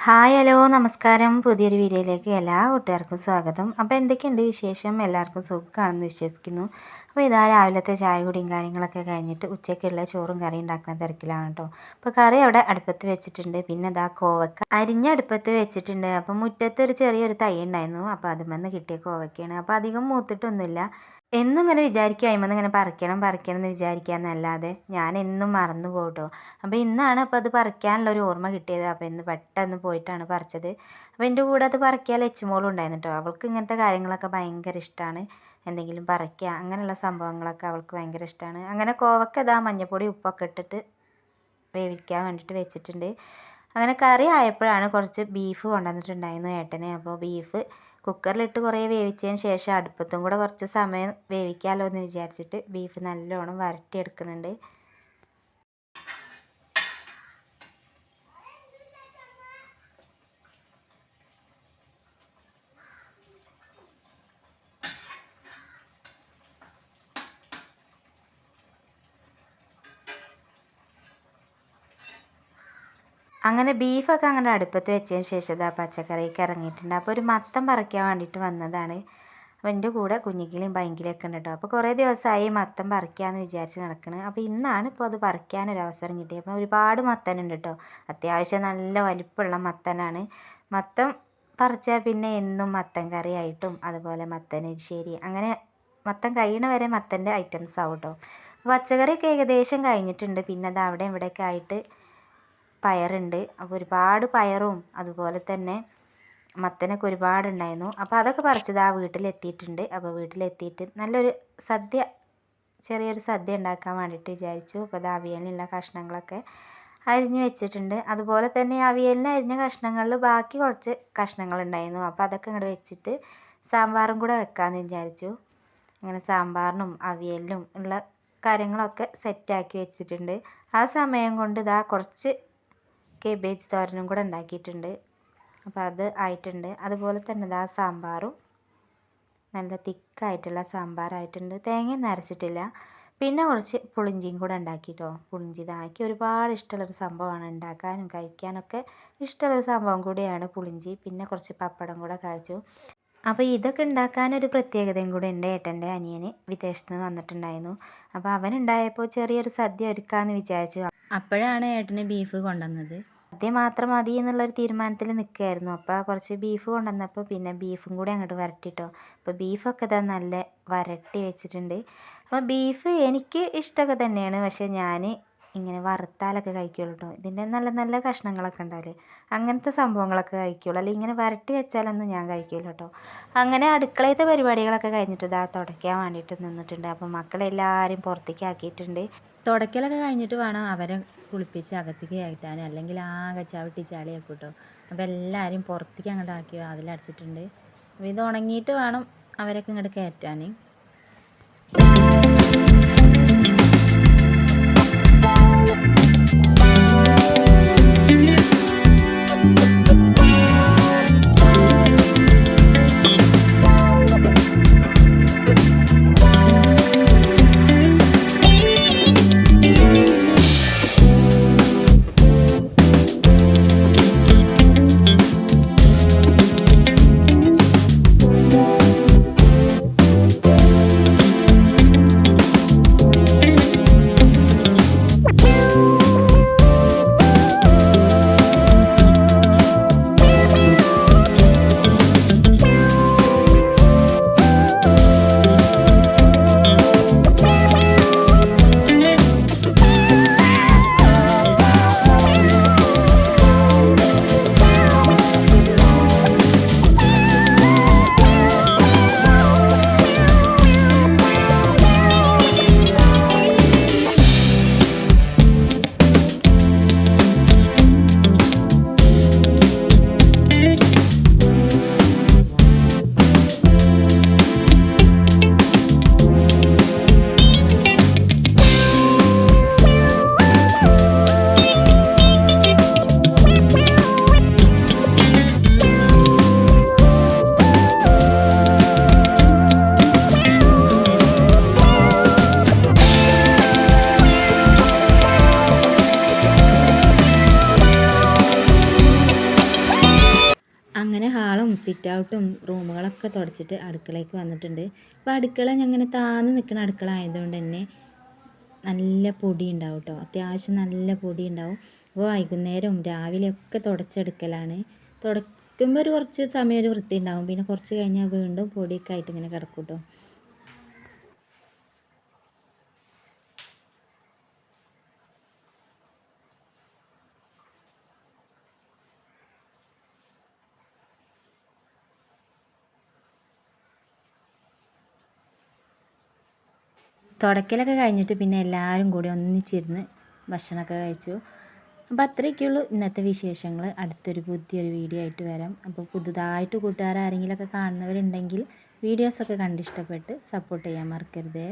Hi hello നമസ്കാരം. പുതിയൊരു വീഡിയോയിലേക്ക് എല്ലാ കൂട്ടുകാർക്കും സ്വാഗതം. അപ്പോൾ എന്തൊക്കെയുണ്ട് വിശേഷം? എല്ലാവർക്കും സുഖമാണെന്ന് വിശ്വസിക്കുന്നു. അപ്പോൾ ഇതാ രാവിലത്തെ ചായ കുടിയും കാര്യങ്ങളൊക്കെ കഴിഞ്ഞിട്ട് ഉച്ചയ്ക്കുള്ള ചോറും കറിയും ഉണ്ടാക്കുന്ന തിരക്കിലാണ് കേട്ടോ. അപ്പോൾ കറി അവിടെ അടുപ്പത്ത് വെച്ചിട്ടുണ്ട്. പിന്നെ ഇതാ കോവക്ക അരിഞ്ഞ അടുപ്പത്ത് വെച്ചിട്ടുണ്ട്. അപ്പോൾ മുറ്റത്ത് ഒരു ചെറിയൊരു തൈ ഉണ്ടായിരുന്നു. അപ്പോൾ അതിന്മേൽ കിട്ടിയ കോവക്കയാണ്. അപ്പോൾ അധികം മൂത്തിട്ടൊന്നുമില്ല. എന്നും ഇങ്ങനെ വിചാരിക്കും അതിന്മേൽ ഇങ്ങനെ പറിക്കണം പറിക്കണം എന്ന് വിചാരിക്കാമെന്നല്ലാതെ ഞാൻ എന്നും മറന്നു പോകട്ടോ. അപ്പോൾ ഇന്നാണ് അപ്പോൾ അത് പറിക്കാനുള്ള ഒരു ഓർമ്മ കിട്ടിയത്. അപ്പോൾ ഇന്ന് പെട്ടെന്ന് പോയിട്ടാണ് പറിച്ചത്. അപ്പോൾ എൻ്റെ കൂടെ അത് പറിക്കാൻ ലച്ചുമോളും ഉണ്ടായിരുന്നു കേട്ടോ. അവൾക്ക് ഇങ്ങനത്തെ കാര്യങ്ങളൊക്കെ ഭയങ്കര ഇഷ്ടമാണ്. എന്തെങ്കിലും പറിക്കുക അങ്ങനെയുള്ള സംഭവങ്ങളൊക്കെ അവൾക്ക് ഭയങ്കര ഇഷ്ടമാണ്. അങ്ങനെ കോവക്ക ഇതാ മഞ്ഞൾപ്പൊടി ഉപ്പൊക്കെ ഇട്ടിട്ട് വേവിക്കാൻ വേണ്ടിയിട്ട് വെച്ചിട്ടുണ്ട്. അങ്ങനെ കറി ആയപ്പോഴാണ് കുറച്ച് ബീഫ് കൊണ്ടുവന്നിട്ടുണ്ടായിരുന്നു ഏട്ടനെ. അപ്പോൾ ബീഫ് കുക്കറിലിട്ട് കുറേ വേവിച്ചതിന് ശേഷം അടുപ്പത്തും കൂടെ കുറച്ച് സമയം വേവിക്കാമല്ലോ എന്ന് വിചാരിച്ചിട്ട് ബീഫ് നല്ലോണം വരട്ടിയെടുക്കുന്നുണ്ട്. അങ്ങനെ ബീഫൊക്കെ അങ്ങനെ അടുപ്പത്ത് വെച്ചതിന് ശേഷം ഇതാ പച്ചക്കറിക്ക് ഇറങ്ങിയിട്ടുണ്ട്. അപ്പോൾ ഒരു മത്തൻ പറിക്കാൻ വേണ്ടിയിട്ട് വന്നതാണ്. അപ്പോൾ എൻ്റെ കൂടെ കുഞ്ഞിക്കിളിയും പൈങ്കിളിയൊക്കെ ഉണ്ട് കേട്ടോ. അപ്പോൾ കുറേ ദിവസമായി മത്തൻ പറിക്കാമെന്ന് വിചാരിച്ച് നടക്കുന്നത്. അപ്പോൾ ഇന്നാണ് ഇപ്പോൾ അത് പറിക്കാനൊരു അവസരം കിട്ടിയത്. അപ്പോൾ ഒരുപാട് മത്തനുണ്ട് കേട്ടോ. അത്യാവശ്യം നല്ല വലിപ്പമുള്ള മത്തനാണ്. മത്തൻ പറിച്ചാൽ പിന്നെ എന്നും മത്തൻ കറി ആയിട്ടും അതുപോലെ മത്തൻ എരിശ്ശേരി അങ്ങനെ മത്തൻ കഴിയണ വരെ മത്തൻ്റെ ഐറ്റംസ് ആവും കേട്ടോ. പച്ചക്കറിയൊക്കെ ഏകദേശം കഴിഞ്ഞിട്ടുണ്ട്. പിന്നെ അത് അവിടെ ഇവിടെയൊക്കെ ആയിട്ട് പയറുണ്ട്. അപ്പോൾ ഒരുപാട് പയറും അതുപോലെ തന്നെ മത്തനൊക്കെ ഒരുപാടുണ്ടായിരുന്നു. അപ്പോൾ അതൊക്കെ പറിച്ചത് ആ വീട്ടിലെത്തിയിട്ടുണ്ട്. അപ്പോൾ വീട്ടിലെത്തിയിട്ട് നല്ലൊരു സദ്യ ചെറിയൊരു സദ്യ ഉണ്ടാക്കാൻ വേണ്ടിയിട്ട് വിചാരിച്ചു. അപ്പോൾ അത് അവിയലിനുള്ള കഷ്ണങ്ങളൊക്കെ അരിഞ്ഞ് വെച്ചിട്ടുണ്ട്. അതുപോലെ തന്നെ അവിയലിന് അരിഞ്ഞ കഷ്ണങ്ങളിൽ ബാക്കി കുറച്ച് കഷ്ണങ്ങളുണ്ടായിരുന്നു. അപ്പോൾ അതൊക്കെ ഇങ്ങോട്ട് വെച്ചിട്ട് സാമ്പാറും കൂടെ വെക്കാമെന്ന് വിചാരിച്ചു. അങ്ങനെ സാമ്പാറിനും അവിയലിനും ഉള്ള കാര്യങ്ങളൊക്കെ സെറ്റാക്കി വെച്ചിട്ടുണ്ട്. ആ സമയം കൊണ്ട് ഇതാ കുറച്ച് കേബേജ് തോരനും കൂടെ ഉണ്ടാക്കിയിട്ടുണ്ട്. അപ്പോൾ അത് ആയിട്ടുണ്ട്. അതുപോലെ തന്നെ ഇതാ സാമ്പാറും നല്ല തിക്കായിട്ടുള്ള സാമ്പാറായിട്ടുണ്ട്. തേങ്ങയൊന്നും അരച്ചിട്ടില്ല. പിന്നെ കുറച്ച് പുളിഞ്ചിയും കൂടെ ഉണ്ടാക്കിയിട്ടോ. പുളിഞ്ചി ഇതാക്കി ഒരുപാട് ഇഷ്ടമുള്ളൊരു സംഭവമാണ്. ഉണ്ടാക്കാനും കഴിക്കാനൊക്കെ ഇഷ്ടമുള്ളൊരു സംഭവം കൂടിയാണ് പുളിഞ്ചി. പിന്നെ കുറച്ച് പപ്പടം കൂടെ കാച്ചു. അപ്പോൾ ഇതൊക്കെ ഉണ്ടാക്കാനൊരു പ്രത്യേകതയും കൂടെ ഉണ്ട്. ഏട്ടൻ്റെ അനിയന് വിദേശത്ത് നിന്ന് വന്നിട്ടുണ്ടായിരുന്നു. അപ്പോൾ അവനുണ്ടായപ്പോൾ ചെറിയൊരു സദ്യ ഒരുക്കാമെന്ന് വിചാരിച്ചു. അപ്പോഴാണ് ഏട്ടന് ബീഫ് കൊണ്ടുവന്നത്. സദ്യ മാത്രം മതി എന്നുള്ളൊരു തീരുമാനത്തിൽ നിൽക്കുകയായിരുന്നു. അപ്പോൾ കുറച്ച് ബീഫ് കൊണ്ടുവന്നപ്പോൾ പിന്നെ ബീഫും കൂടി അങ്ങോട്ട് വരട്ടിട്ടോ. അപ്പോൾ ബീഫൊക്കെ ഇതാ നല്ല വരട്ടി വെച്ചിട്ടുണ്ട്. അപ്പോൾ ബീഫ് എനിക്ക് ഇഷ്ടമൊക്കെ തന്നെയാണ്. പക്ഷേ ഞാൻ ഇങ്ങനെ വറുത്താലൊക്കെ കഴിക്കുള്ളൂ കേട്ടോ. ഇതിൻ്റെ നല്ല നല്ല കഷ്ണങ്ങളൊക്കെ ഉണ്ടാവില്ലേ, അങ്ങനത്തെ സംഭവങ്ങളൊക്കെ കഴിക്കുള്ളൂ. അല്ലെങ്കിൽ ഇങ്ങനെ വരട്ടി വെച്ചാലൊന്നും ഞാൻ കഴിക്കില്ല കേട്ടോ. അങ്ങനെ അടുക്കളയത്തെ പരിപാടികളൊക്കെ കഴിഞ്ഞിട്ട് ഇതാ തുടയ്ക്കാൻ വേണ്ടിയിട്ട് നിന്നിട്ടുണ്ട്. അപ്പോൾ മക്കളെല്ലാവരും പുറത്തേക്ക് ആക്കിയിട്ടുണ്ട്. തുടയ്ക്കലൊക്കെ കഴിഞ്ഞിട്ട് വേണം അവരെ കുളിപ്പിച്ച് അകത്തേക്ക് കയറ്റാൻ, അല്ലെങ്കിൽ ആകെ ചവിട്ടി ചളിയൊക്കെ കിട്ടും. അപ്പോൾ എല്ലാവരും പുറത്തേക്ക് അങ്ങോട്ട് ആക്കി അതിലടച്ചിട്ടുണ്ട്. അപ്പോൾ ഇത് ഉണങ്ങിയിട്ട് വേണം അവരൊക്കെ ഇങ്ങോട്ട് കയറ്റാൻ. സിറ്റൗട്ടും റൂമുകളൊക്കെ തുടച്ചിട്ട് അടുക്കളയ്ക്ക് വന്നിട്ടുണ്ട്. അപ്പോൾ അടുക്കള ഞാൻ ഇങ്ങനെ താന്ന് നിൽക്കുന്ന അടുക്കള ആയതുകൊണ്ട് തന്നെ നല്ല പൊടി ഉണ്ടാവും കേട്ടോ, അത്യാവശ്യം നല്ല പൊടി ഉണ്ടാവും. അപ്പോൾ വൈകുന്നേരവും രാവിലെയൊക്കെ തുടച്ചെടുക്കലാണ്. തുടയ്ക്കുമ്പോൾ കുറച്ച് സമയം ഒരു വൃത്തി ഉണ്ടാവും, പിന്നെ കുറച്ച് കഴിഞ്ഞാൽ വീണ്ടും പൊടിയൊക്കെ ആയിട്ട് ഇങ്ങനെ കിടക്കും കേട്ടോ. തുടക്കലൊക്കെ കഴിഞ്ഞിട്ട് പിന്നെ എല്ലാവരും കൂടി ഒന്നിച്ചിരുന്ന് ഭക്ഷണമൊക്കെ കഴിച്ചു. അപ്പോൾ അത്രയൊക്കെയുള്ളൂ ഇന്നത്തെ വിശേഷങ്ങൾ. അടുത്തൊരു പുതിയൊരു വീഡിയോ ആയിട്ട് വരാം. അപ്പോൾ പുതുതായിട്ട് കൂട്ടുകാർ ആരെങ്കിലുമൊക്കെ കാണുന്നവരുണ്ടെങ്കിൽ വീഡിയോസൊക്കെ കണ്ടിഷ്ടപ്പെട്ട് സപ്പോർട്ട് ചെയ്യാൻ മറക്കരുതേ.